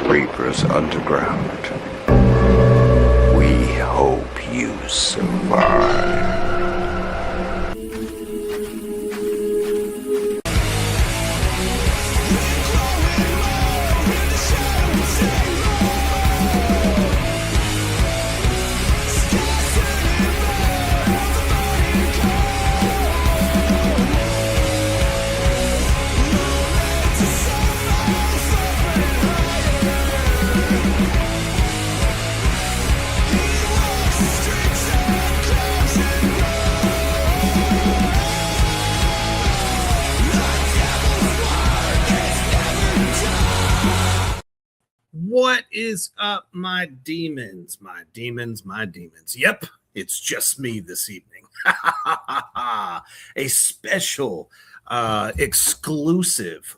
Reaper's Underground. We hope you survive. What is up, my demons? My demons, my demons. Yep, it's just me this evening. A special exclusive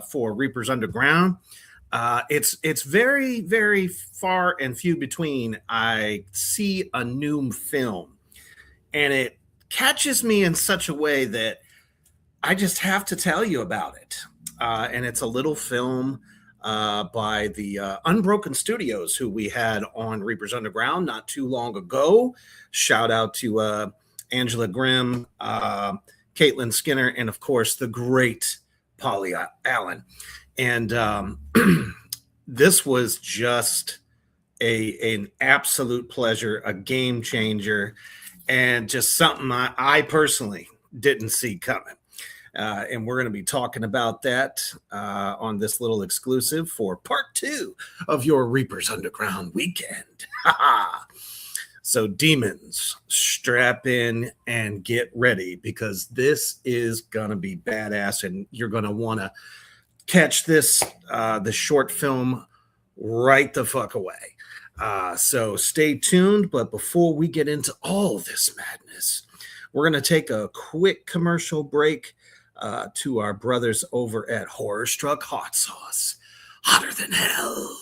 for Reaper's Underground. It's very, very far and few between I see a new film, and it catches me in such a way that I just have to tell you about it. And it's a little film by the Unbroken Studios, who we had on Reaper's Underground not too long ago. Shout out to Angela Grimm, Caitlin Skinner, and of course the great Paulie Allen. And this was just an absolute pleasure, a game changer, and just something I personally didn't see coming. And we're going to be talking about that on this little exclusive for part 2 of your Reaper's Underground weekend. So demons, strap in and get ready, because this is going to be badass, and you're going to want to catch this, the short film, right the fuck away. So stay tuned. But before we get into all this madness, we're going to take a quick commercial break to our brothers over at Horror Struck Hot Sauce. Hotter than hell.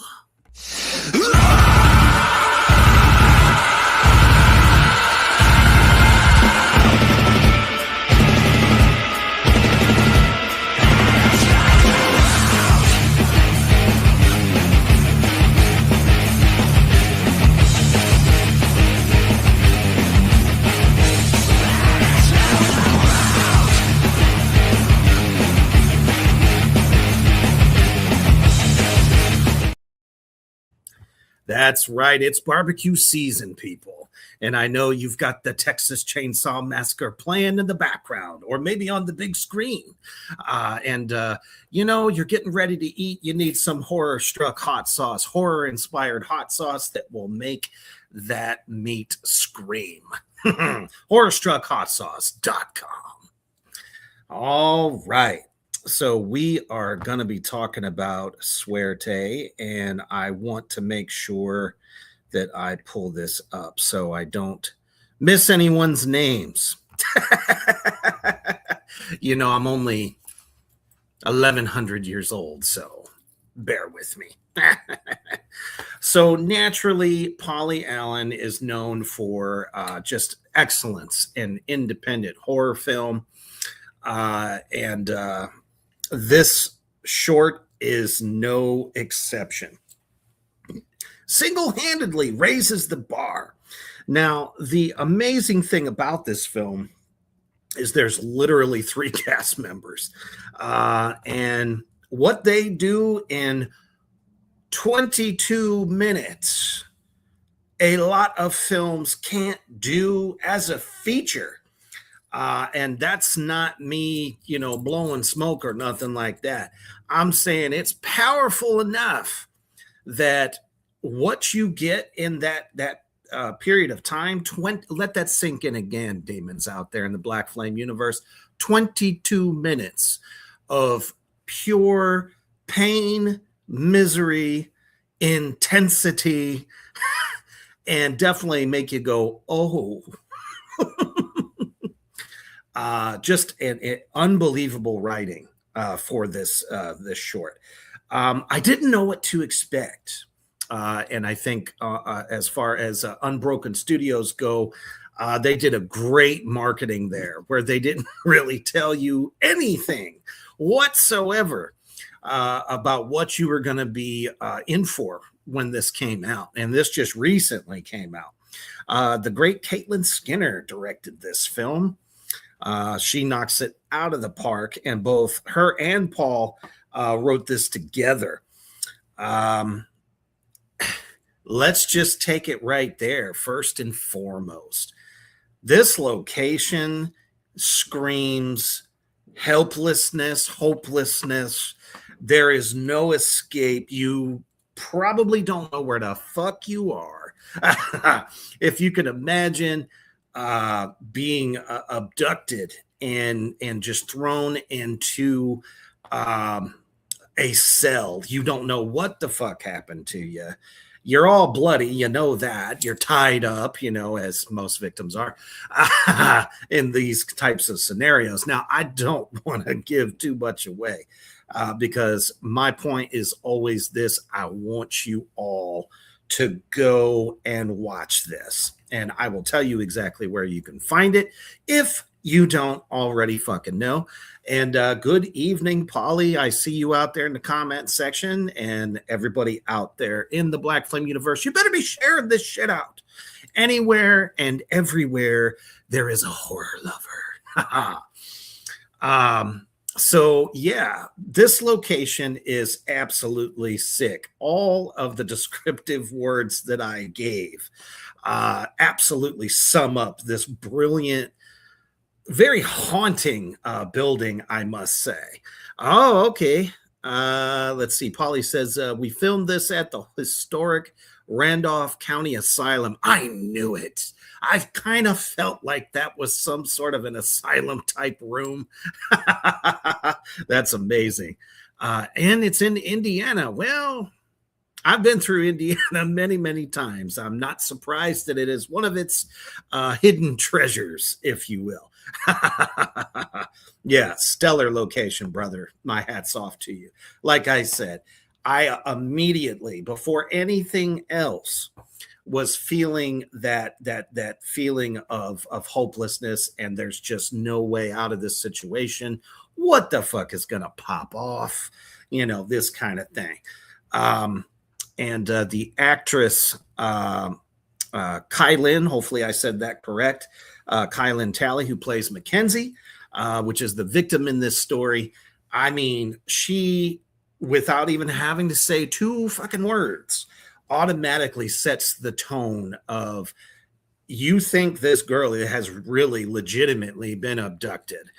That's right. It's barbecue season, people. And I know you've got the Texas Chainsaw Massacre playing in the background, or maybe on the big screen. You're getting ready to eat. You need some Horror Struck hot sauce, horror-inspired hot sauce that will make that meat scream. HorrorStruckHotSauce.com. All right. So we are going to be talking about Suerte, and I want to make sure that I pull this up so I don't miss anyone's names. I'm only 1,100 years old, so bear with me. So naturally, Paulie Allen is known for just excellence in independent horror film. This short is no exception. Single-handedly raises the bar. Now, the amazing thing about this film is there's literally 3 cast members. And what they do in 22 minutes, a lot of films can't do as a feature. And that's not me, blowing smoke or nothing like that. I'm saying it's powerful enough that what you get in that period of time, let that sink in again, demons out there in the Black Flame universe, 22 minutes of pure pain, misery, intensity, and definitely make you go, oh. Just an unbelievable writing for this short. I didn't know what to expect. And I think as far as Unbroken Studios go, they did a great marketing there where they didn't really tell you anything whatsoever. about what you were going to be in for when this came out. And this just recently came out. The great Caitlin Skinner directed this film. She knocks it out of the park, and both her and Paul wrote this together. Let's just take it right there. First and foremost, this location screams helplessness, hopelessness. There is no escape. You probably don't know where the fuck you are. If you can imagine being abducted and just thrown into a cell. You don't know what the fuck happened to you. You're all bloody, you know that. You're tied up, you know, as most victims are in these types of scenarios. Now, I don't want to give too much away because my point is always this. I want you all to go and watch this. And I will tell you exactly where you can find it if you don't already fucking know. And good evening, Paulie. I see you out there in the comment section, and everybody out there in the Black Flame universe. You better be sharing this shit out. Anywhere and everywhere there is a horror lover. So yeah, this location is absolutely sick. All of the descriptive words that I gave absolutely sum up this brilliant, very haunting building, I must say. Oh, okay. Let's see. Paulie says, we filmed this at the historic Randolph County Asylum. I knew it. I kind of felt like that was some sort of an asylum type room. That's amazing. And it's in Indiana. Well, I've been through Indiana many, many times. I'm not surprised that it is one of its hidden treasures, if you will. Yeah, stellar location, brother. My hat's off to you. Like I said, I immediately, before anything else, was feeling that feeling of hopelessness, and there's just no way out of this situation. What the fuck is gonna pop off? You know, this kind of thing. And the actress Kylan, hopefully I said that correct, Kylan Talley, who plays Mackenzie, which is the victim in this story. I mean, she, without even having to say two fucking words, automatically sets the tone of, you think this girl has really legitimately been abducted.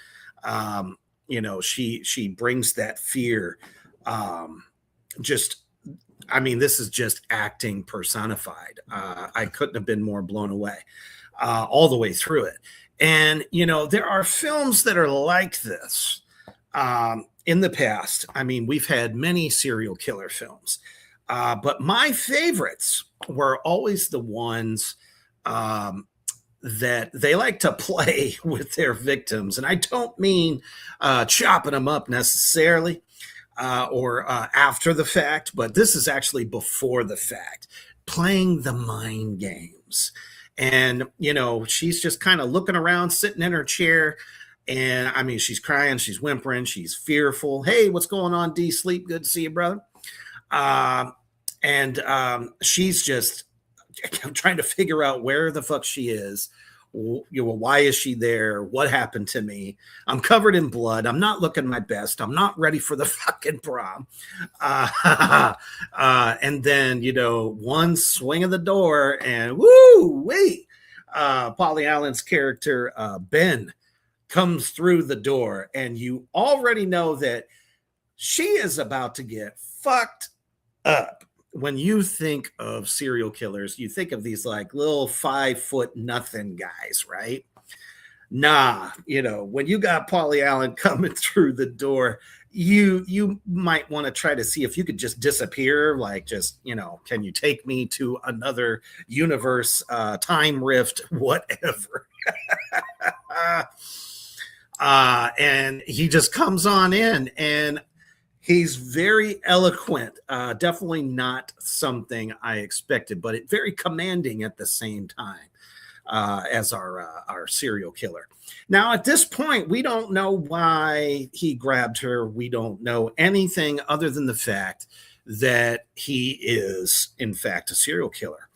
You know, she brings that fear. I mean, this is just acting personified. I couldn't have been more blown away all the way through it. And, you know, there are films that are like this in the past. I mean, we've had many serial killer films, but my favorites were always the ones that they like to play with their victims. And I don't mean chopping them up necessarily, or after the fact, but this is actually before the fact, playing the mind games. And, you know, she's just kind of looking around, sitting in her chair. And I mean, she's crying, she's whimpering, she's fearful. Hey, what's going on, D? Sleep? Good to see you, brother. And she's just trying to figure out where the fuck she is. You know, why is she there? What happened to me? I'm covered in blood. I'm not looking my best. I'm not ready for the fucking prom. And then, you know, one swing of the door and woo, wait. Paulie Allen's character, Ben, comes through the door, and you already know that she is about to get fucked up. When you think of serial killers, you think of these like little 5 foot nothing guys, right? Nah, you know, when you got Paulie Allen coming through the door, you might want to try to see if you could just disappear, like just, you know, can you take me to another universe, time rift, whatever. And he just comes on in, and he's very eloquent, definitely not something I expected, but very commanding at the same time. as our serial killer. Now, at this point, we don't know why he grabbed her. We don't know anything other than the fact that he is, in fact, a serial killer.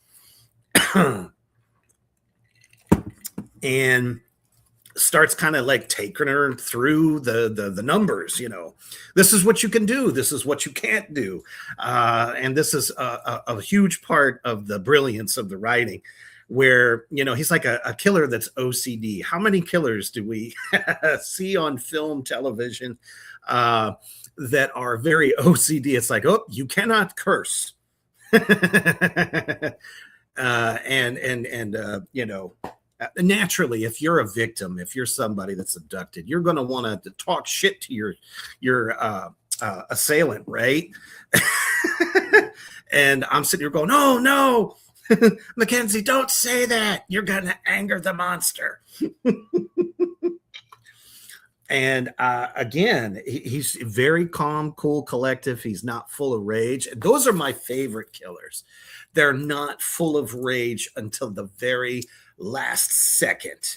And starts kind of like taking her through the numbers. This is what you can do, this is what you can't do, and this is a huge part of the brilliance of the writing, where he's like a killer that's OCD. How many killers do we see on film, television, that are very OCD? It's like, oh, you cannot curse. Naturally, if you're a victim, if you're somebody that's abducted, you're going to want to talk shit to your assailant, right? And I'm sitting here going, no, Mackenzie, don't say that. You're going to anger the monster. And again, he's very calm, cool, collective. He's not full of rage. Those are my favorite killers. They're not full of rage until the very last second.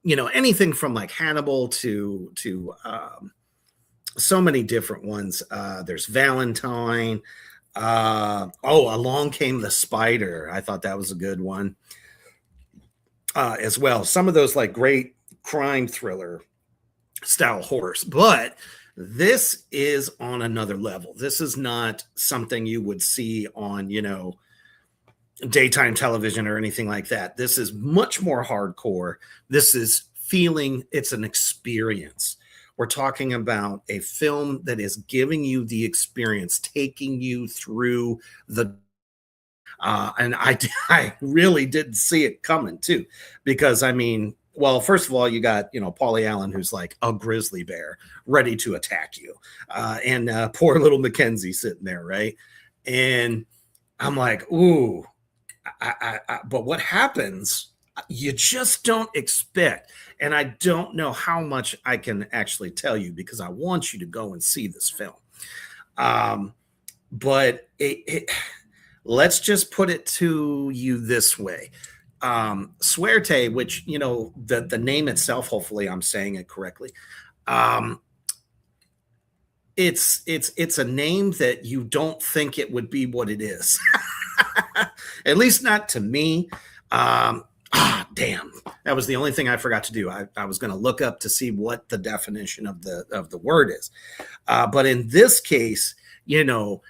Anything from like Hannibal to so many different ones. There's Valentine. Along Came the Spider. I thought that was a good one as well. Some of those like great crime thriller style horrors, but this is on another level. This is not something you would see on, daytime television or anything like that. This is much more hardcore. This is feeling, it's an experience. We're talking about a film that is giving you the experience, taking you through the and I really didn't see it coming too, because well, first of all, you got, Paulie Allen, who's like a grizzly bear ready to attack you. And poor little Mackenzie sitting there, right? And I'm like, ooh, but what happens, you just don't expect. And I don't know how much I can actually tell you, because I want you to go and see this film. But let's just put it to you this way. Suerte, which, the name itself, hopefully I'm saying it correctly. It's a name that you don't think it would be what it is. At least not to me. Damn. That was the only thing I forgot to do. I was going to look up to see what the definition of the word is. But in this case, you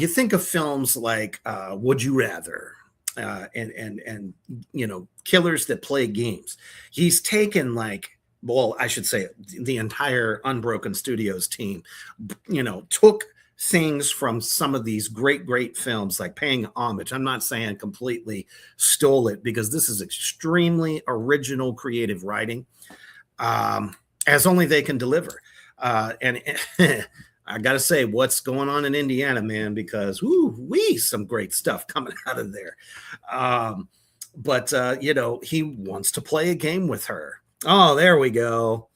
think of films like Would You Rather, and killers that play games. He's taken I should say the entire Unbroken Studios team, took things from some of these great films, like paying homage. I'm not saying completely stole it, because this is extremely original creative writing, as only they can deliver. And I got to say, what's going on in Indiana, man, because some great stuff coming out of there. But he wants to play a game with her. Oh, there we go.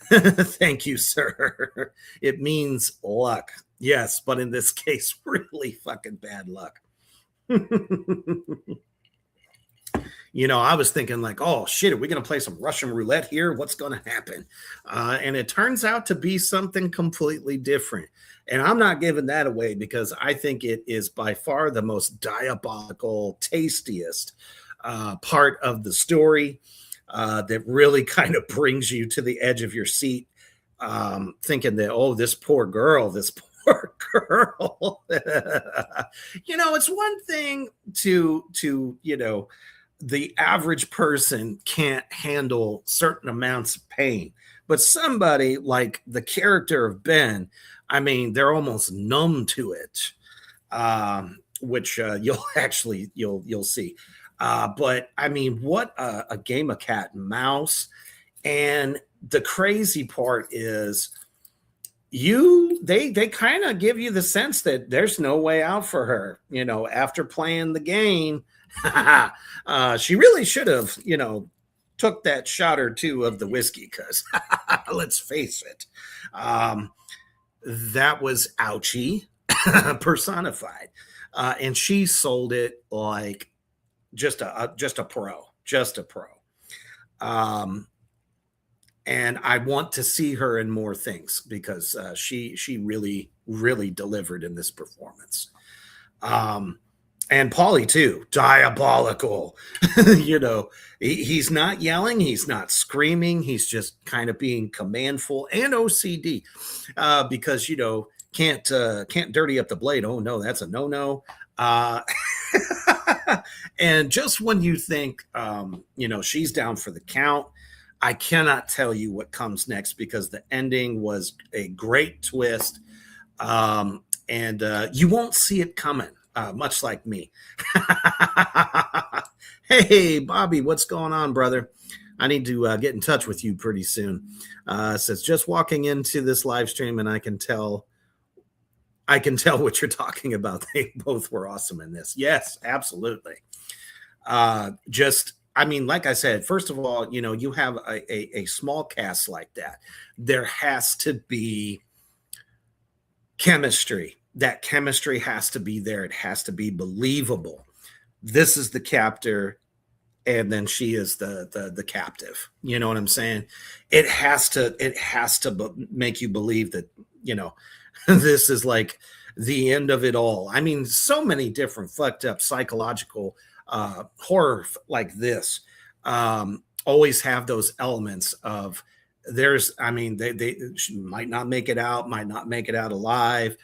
Thank you, sir. It means luck. Yes, but in this case, really fucking bad luck. I was thinking like, oh shit, are we going to play some Russian roulette here? What's going to happen? And it turns out to be something completely different. And I'm not giving that away, because I think it is by far the most diabolical, tastiest part of the story, that really kind of brings you to the edge of your seat, thinking that, oh, this poor girl. It's one thing to the average person can't handle certain amounts of pain, but somebody like the character of Ben, they're almost numb to it, which you'll see. But what a game of cat and mouse. And the crazy part is, they kind of give you the sense that there's no way out for her. After playing the game, she really should have, took that shot or two of the whiskey, because let's face it, that was ouchie personified. And she sold it like just a pro, just a pro. Um, and I want to see her in more things because she really delivered in this performance. Um, and Paulie too, diabolical. He's not yelling, he's not screaming, he's just kind of being commandful and OCD because can't dirty up the blade. Oh no, that's a no. Uh, and just when you think she's down for the count, I cannot tell you what comes next because the ending was a great twist, and you won't see it coming. Much like me. Hey, Bobby, what's going on, brother? I need to get in touch with you pretty soon. Says just walking into this live stream, and I can tell what you're talking about. They both were awesome in this. Yes, absolutely. Like I said, first of all, you have a small cast like that. There has to be chemistry. That chemistry has to be there. It has to be believable. This is the captor, and then she is the captive. You know what I'm saying? It has to make you believe that this is like the end of it all. I mean, so many different fucked up psychological horror like this always have those elements of they she might not make it out alive.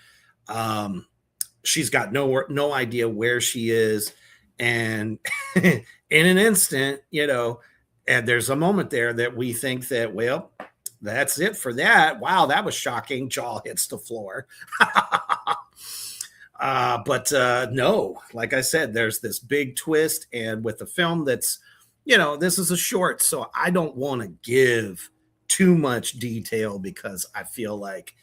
She's got no idea where she is, and in an instant, and there's a moment there that we think that, well, that's it for that. Wow, that was shocking. Jaw hits the floor. But no, like I said, there's this big twist, and with the film that's, this is a short, so I don't want to give too much detail because I feel like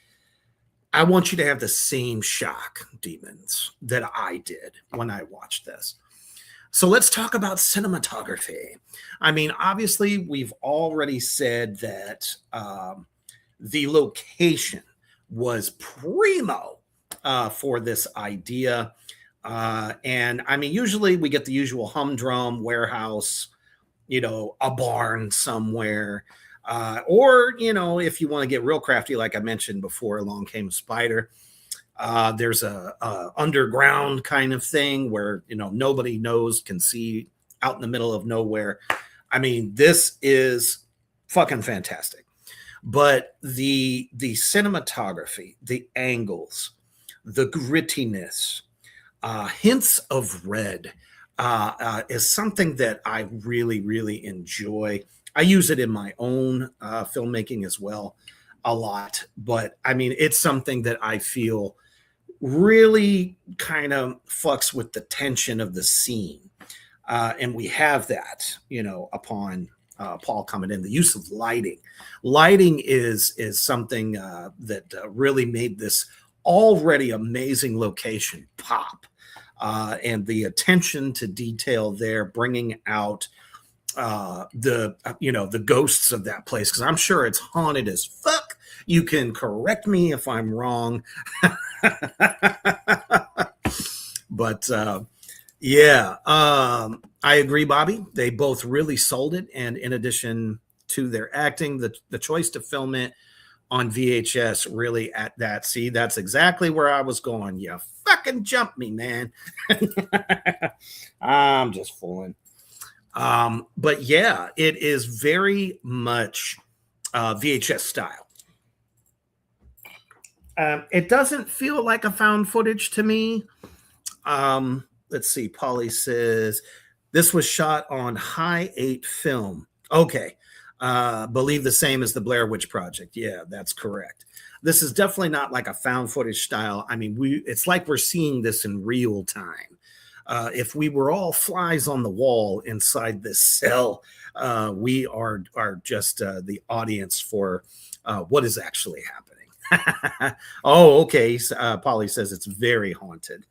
I want you to have the same shock, demons, that I did when I watched this. So let's talk about cinematography. I mean, obviously, we've already said that the location was primo for this idea. And I mean, usually we get the usual humdrum warehouse, a barn somewhere. Or, if you want to get real crafty, like I mentioned before, along came a spider. There's a underground kind of thing where, nobody can see out in the middle of nowhere. I mean, this is fucking fantastic. But the cinematography, the angles, the grittiness, hints of red is something that I really enjoy. I use it in my own filmmaking as well a lot, but I mean, it's something that I feel really kind of fucks with the tension of the scene. And we have that, upon Paul coming in. The use of lighting. Lighting is something that really made this already amazing location pop. And the attention to detail there, bringing out the ghosts of that place, because I'm sure it's haunted as fuck. You can correct me if I'm wrong. But I agree, Bobby. They both really sold it. And in addition to their acting, the choice to film it on VHS really at that. See, that's exactly where I was going. You fucking jumped me, man. I'm just fooling. But yeah, it is very much VHS style. It doesn't feel like a found footage to me. Let's see. Paulie says this was shot on high 8 film. Okay. Believe the same as the Blair Witch Project. Yeah, that's correct. This is definitely not like a found footage style. I mean, it's like we're seeing this in real time. If we were all flies on the wall inside this cell, we are just the audience for what is actually happening. Oh, okay. Paulie says it's very haunted.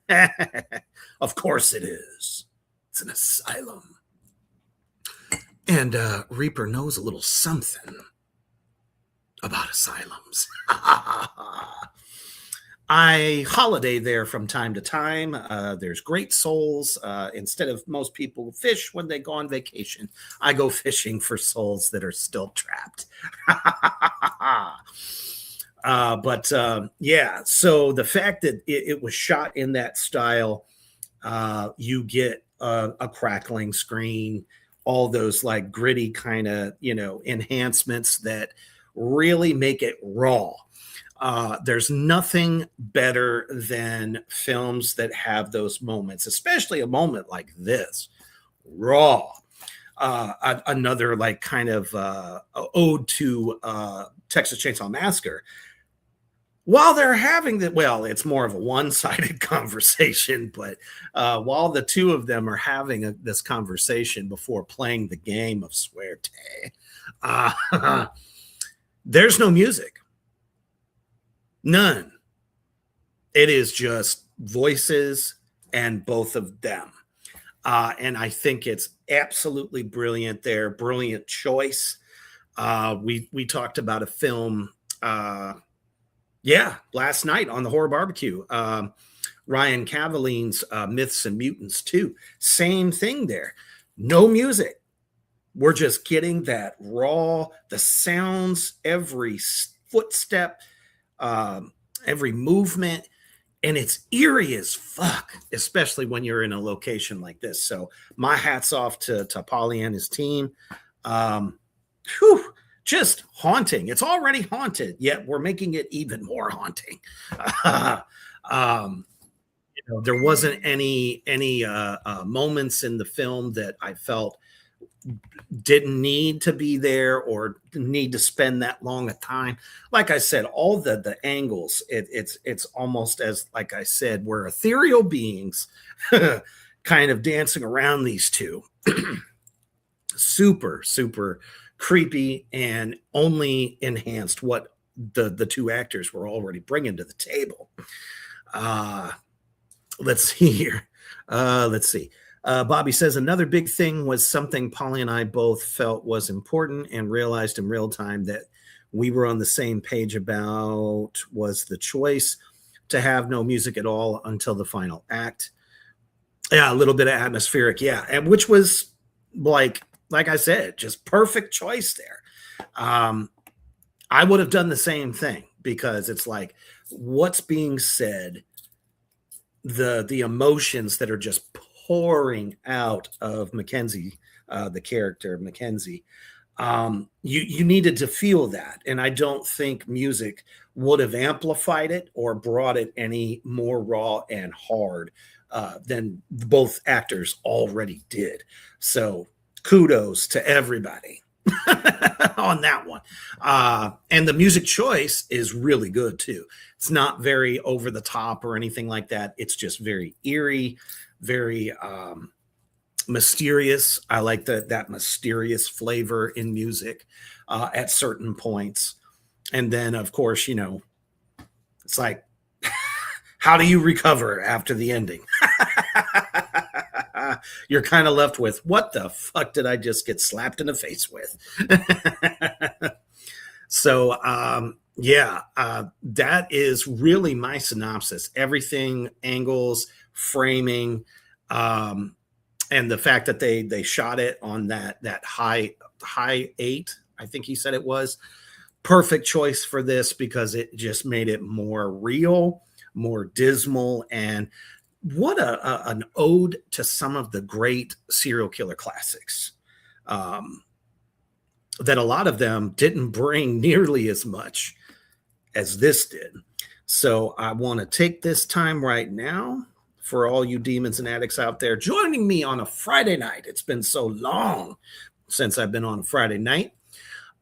Of course it is. It's an asylum. And Reaper knows a little something about asylums. I holiday there from time to time. There's great souls. Instead of most people fish when they go on vacation, I go fishing for souls that are still trapped. But yeah, so the fact that it was shot in that style, you get a crackling screen, all those like gritty kind of, enhancements that really make it raw. There's nothing better than films that have those moments, especially a moment like this, raw. Another like kind of ode to Texas Chainsaw Massacre. While they're having that, well, it's more of a one-sided conversation, but while the two of them are having this conversation before playing the game of Suerte, there's no music. None. It is just voices and both of them. And I think it's absolutely brilliant there. Brilliant choice. We talked about a film, last night on the Horror Barbecue. Ryan Cavaline's Myths and Mutants 2. Same thing there. No music. We're just getting that raw, the sounds, every footstep, every movement, and it's eerie as fuck, especially when you're in a location like this. So my hat's off to Paulie and his team. Just haunting. It's already haunted, yet we're making it even more haunting. There wasn't any moments in the film that I felt didn't need to be there or need to spend that long a time. Like I said, all the angles, it's almost as, like I said, we're ethereal beings kind of dancing around these two. Super, super creepy, and only enhanced what the two actors were already bringing to the table. Let's see here. Let's see. Bobby says another big thing was something Polly and I both felt was important and realized in real time that we were on the same page about was the choice to have no music at all until the final act. Yeah, a little bit of atmospheric, yeah, and which was like I said, just perfect choice there. I would have done the same thing because it's like what's being said, the emotions that are just pouring out of Mackenzie, the character Mackenzie. You needed to feel that, and I don't think music would have amplified it or brought it any more raw and hard than both actors already did. So kudos to everybody on that one. And the music choice is really good too. It's not very over the top or anything like that. It's just very eerie, very mysterious. I like that mysterious flavor in music at certain points. And then, of course, it's like, how do you recover after the ending? You're kind of left with, what the fuck did I just get slapped in the face with? So, that is really my synopsis. Everything, angles, framing, and the fact that they shot it on that high 8, I think he said it was. Perfect choice for this because it just made it more real, more dismal, and what an ode to some of the great serial killer classics that a lot of them didn't bring nearly as much as this did. So I want to take this time right now for all you demons and addicts out there joining me on a Friday night. It's been so long since I've been on a Friday night.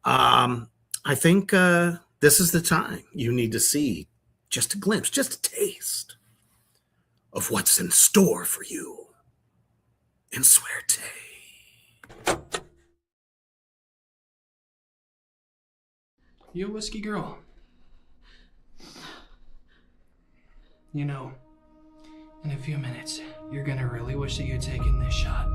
I think this is the time you need to see just a glimpse, just a taste of what's in store for you in Suerte. You a whiskey girl? In a few minutes, you're gonna really wish that you'd taken this shot.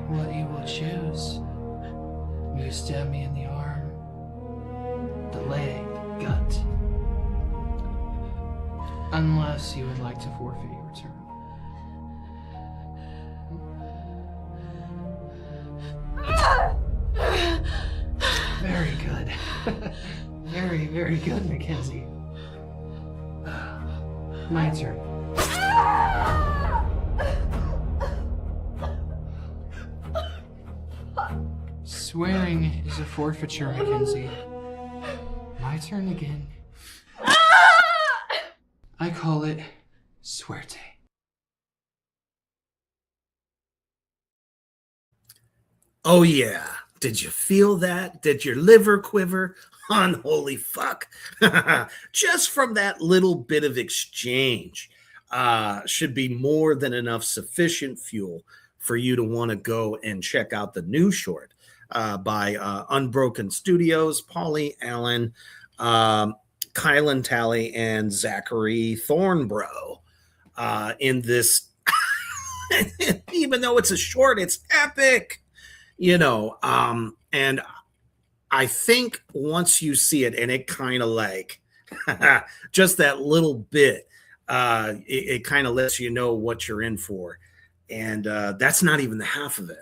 what you will choose. You stab me in the arm, the leg, gut. Unless you would like to forfeit your turn. Very good. Very, very good, Mackenzie. My turn. Swearing is a forfeiture, Mackenzie. My turn again. I call it Suerte. Oh, yeah. Did you feel that? Did your liver quiver? Unholy fuck. Just from that little bit of exchange should be more than enough sufficient fuel for you to want to go and check out the new short by Unbroken Studios, Paulie Allen, Kylan Talley, and Zachary Thornbrough in this. Even though it's a short, it's epic. And I think once you see it, and it kind of like just that little bit, it kind of lets you know what you're in for. And that's not even the half of it.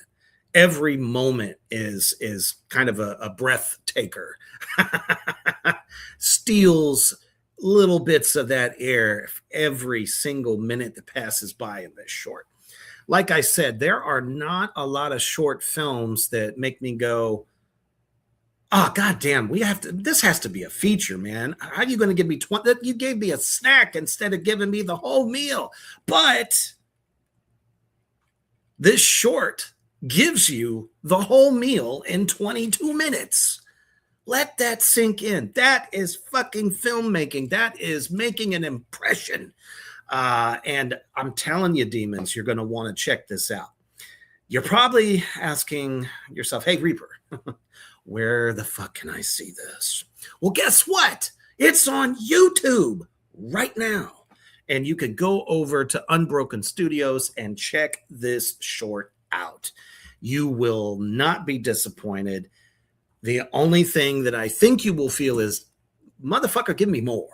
Every moment is kind of a breath taker. Steals little bits of that air every single minute that passes by in this short. Like I said, there are not a lot of short films that make me go, oh, goddamn, this has to be a feature, man. How are you going to give me 20? You gave me a snack instead of giving me the whole meal. But this short gives you the whole meal in 22 minutes. Let that sink in. That is fucking filmmaking. That is making an impression. And I'm telling you, demons, you're going to want to check this out. You're probably asking yourself, hey, Reaper, where the fuck can I see this? Well, guess what? It's on YouTube right now. And you could go over to Unbroken Studios and check this short out. You will not be disappointed. The only thing that I think you will feel is, motherfucker, give me more.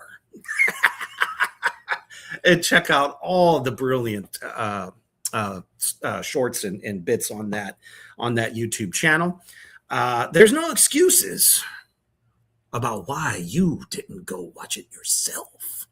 And check out all the brilliant shorts and bits on that YouTube channel. There's no excuses about why you didn't go watch it yourself.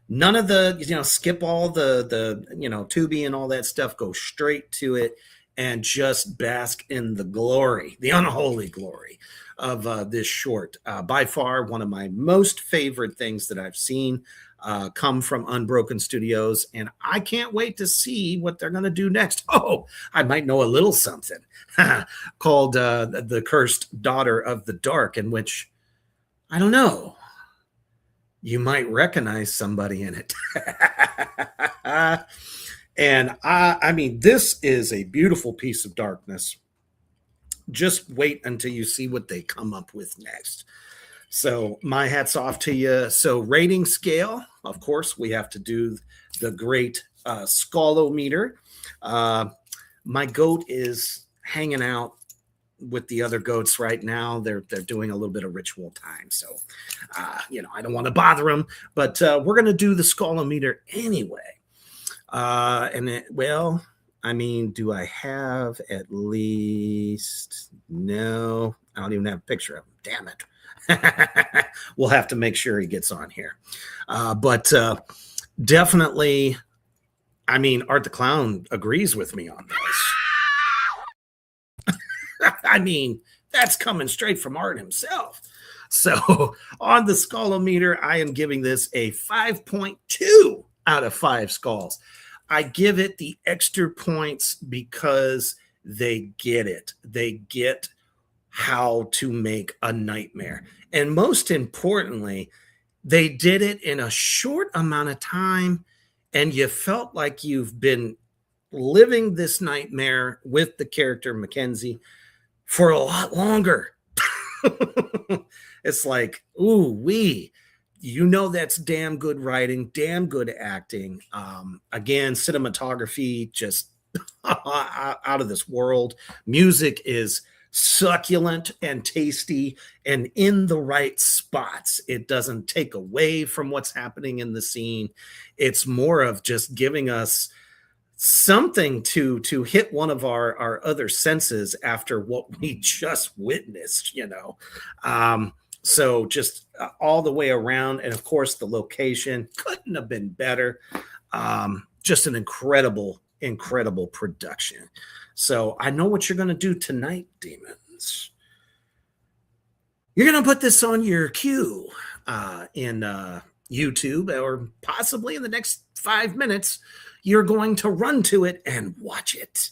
None of the, skip all the Tubi and all that stuff. Go straight to it and just bask in the glory, the unholy glory of this short. By far, one of my most favorite things that I've seen come from Unbroken Studios, and I can't wait to see what they're going to do next. Oh, I might know a little something called The Cursed Daughter of the Dark, in which, I don't know, you might recognize somebody in it. And I mean, this is a beautiful piece of darkness. Just wait until you see what they come up with next. So my hat's off to you. So rating scale, of course, we have to do the great Skull-O-Meter. My goat is hanging out with the other goats right now. They're doing a little bit of ritual time. So, I don't want to bother them, but we're going to do the Skull-O-Meter anyway. Do I have at least, no, I don't even have a picture of him. Damn it. We'll have to make sure he gets on here. But definitely, Art the Clown agrees with me on this. That's coming straight from Art himself. So on the Skull-O-Meter, I am giving this a 5.2 out of 5 skulls. I give it the extra points because they get it. They get how to make a nightmare. And most importantly, they did it in a short amount of time, and you felt like you've been living this nightmare with the character Mackenzie for a lot longer. It's like, ooh, that's damn good writing, damn good acting. Again, cinematography, just out of this world. Music is succulent and tasty and in the right spots. It doesn't take away from what's happening in the scene. It's more of just giving us something to hit one of our other senses after what we just witnessed, so just all the way around. And of course the location couldn't have been better. Just an incredible production. So I know what you're going to do tonight, demons. You're going to put this on your queue in YouTube, or possibly in the next 5 minutes you're going to run to it and watch it.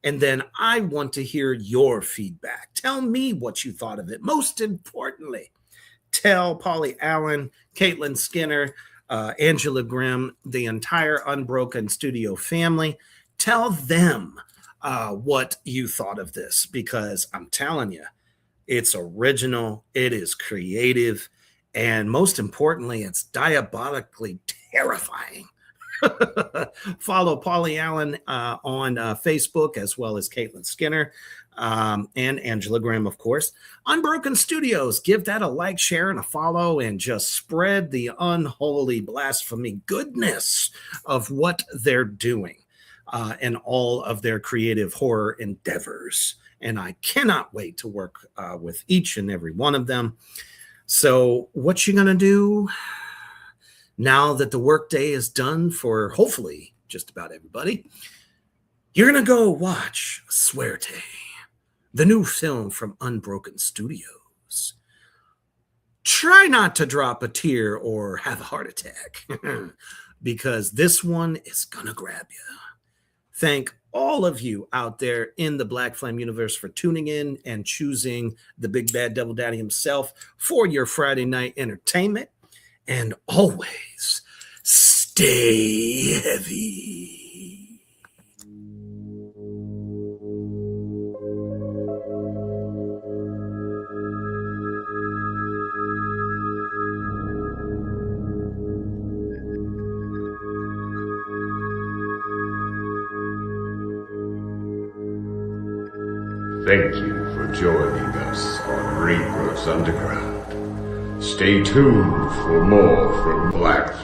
And then I want to hear your feedback. Tell me what you thought of it. Most importantly, tell Paulie Allen, Caitlin Skinner, Angela Grimm, the entire Unbroken studio family. Tell them what you thought of this, because I'm telling you, it's original, it is creative, and most importantly, it's diabolically terrifying. Follow Paulie Allen on Facebook, as well as Caitlin Skinner and Angela Grimm, of course. Unbroken Studios, give that a like, share, and a follow, and just spread the unholy blasphemy goodness of what they're doing and all of their creative horror endeavors. And I cannot wait to work with each and every one of them. So what you gonna do now that the workday is done for hopefully just about everybody? You're going to go watch Suerte, the new film from Unbroken Studios. Try not to drop a tear or have a heart attack, because this one is going to grab you. Thank all of you out there in the Black Flame universe for tuning in and choosing the Big Bad Devil Daddy himself for your Friday night entertainment. And always stay heavy. Thank you for joining us on REAPER'S Underground. Stay tuned for more from Black Flame.